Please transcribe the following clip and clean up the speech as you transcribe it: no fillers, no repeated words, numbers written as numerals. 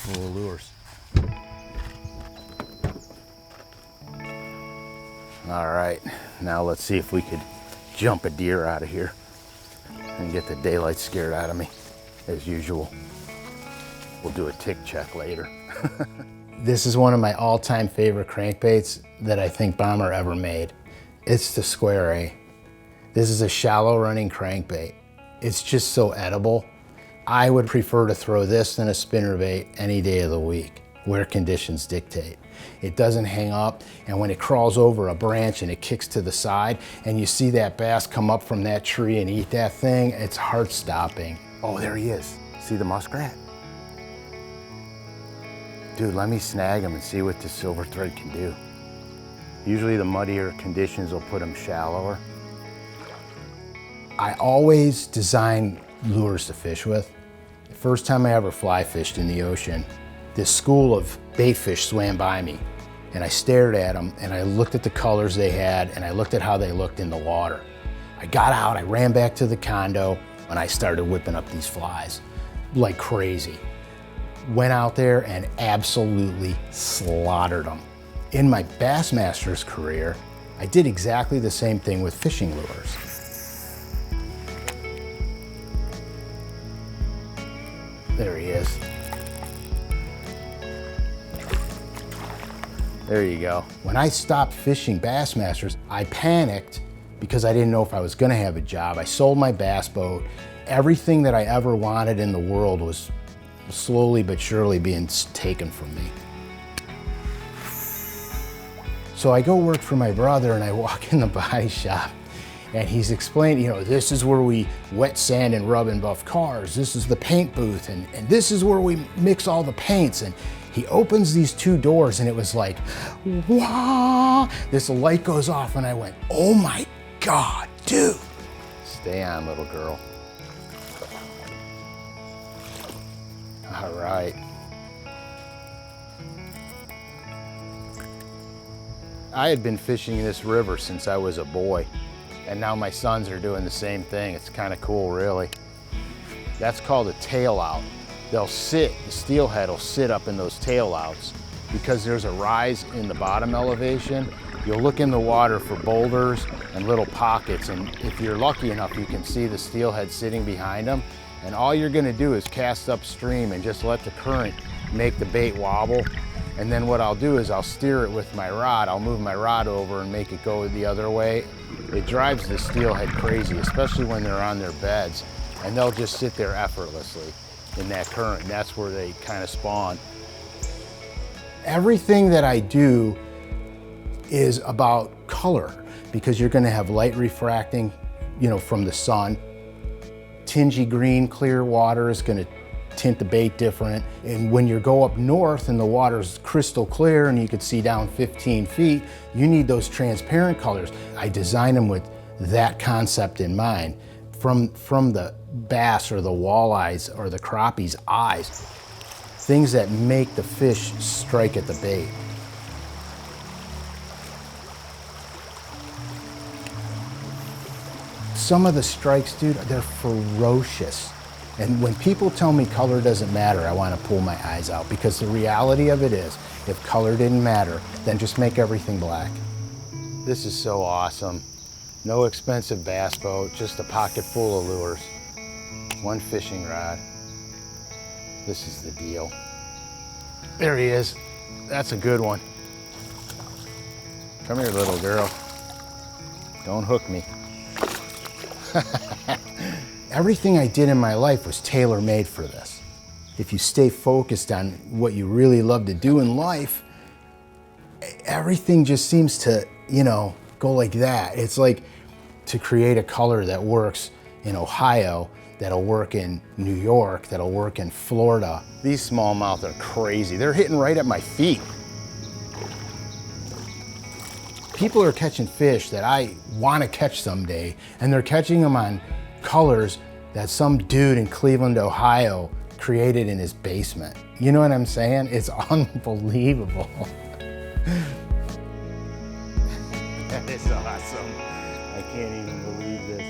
full of lures. All right, now let's see if we could jump a deer out of here and get the daylight scared out of me, as usual. We'll do a tick check later. This is one of my all-time favorite crankbaits that I think Bomber ever made. It's the Square A. This is a shallow running crankbait. It's just so edible. I would prefer to throw this than a spinnerbait any day of the week, where conditions dictate. It doesn't hang up, and when it crawls over a branch and it kicks to the side, and you see that bass come up from that tree and eat that thing, it's heart-stopping. Oh, there he is. See the muskrat? Dude, let me snag him and see what the silver thread can do. Usually the muddier conditions will put him shallower. I always design lures to fish with. The first time I ever fly fished in the ocean, this school of bait fish swam by me, and I stared at them, and I looked at the colors they had, and I looked at how they looked in the water. I got out, I ran back to the condo, and I started whipping up these flies like crazy. Went out there and absolutely slaughtered them. In my Bassmaster's career, I did exactly the same thing with fishing lures. There he is. There you go. When I stopped fishing Bassmasters, I panicked because I didn't know if I was gonna have a job. I sold my bass boat. Everything that I ever wanted in the world was slowly but surely being taken from me. So I go work for my brother, and I walk in the body shop, and he's explaining, you know, this is where we wet sand and rub and buff cars. This is the paint booth, and this is where we mix all the paints. And he opens these two doors, and it was like, wah! This light goes off, and I went, oh my God, dude. Stay on, little girl. All right. I had been fishing this river since I was a boy, and now my sons are doing the same thing. It's kind of cool, really. That's called a tail out. They'll sit, the steelhead will sit up in those tail outs because there's a rise in the bottom elevation. You'll look in the water for boulders and little pockets, and if you're lucky enough, you can see the steelhead sitting behind them. And all you're gonna do is cast upstream and just let the current make the bait wobble. And then what I'll do is I'll steer it with my rod. I'll move my rod over and make it go the other way. It drives the steelhead crazy, especially when they're on their beds. And they'll just sit there effortlessly in that current. And that's where they kind of spawn. Everything that I do is about color, because you're gonna have light refracting, you know, from the sun. Tingy green, clear water is gonna tint the bait different. And when you go up north and the water's crystal clear and you can see down 15 feet, you need those transparent colors. I design them with that concept in mind. From the bass or the walleyes or the crappie's eyes, things that make the fish strike at the bait. Some of the strikes, dude, they're ferocious. And when people tell me color doesn't matter, I want to pull my eyes out, because the reality of it is, if color didn't matter, then just make everything black. This is so awesome. No expensive bass boat, just a pocket full of lures. One fishing rod. This is the deal. There he is. That's a good one. Come here, little girl. Don't hook me. Everything I did in my life was tailor-made for this. If you stay focused on what you really love to do in life, everything just seems to, you know, go like that. It's like to create a color that works in Ohio, that'll work in New York, that'll work in Florida. These smallmouth are crazy. They're hitting right at my feet. People are catching fish that I want to catch someday, and they're catching them on colors that some dude in Cleveland, Ohio created in his basement. You know what I'm saying? It's unbelievable. That is awesome. I can't even believe this.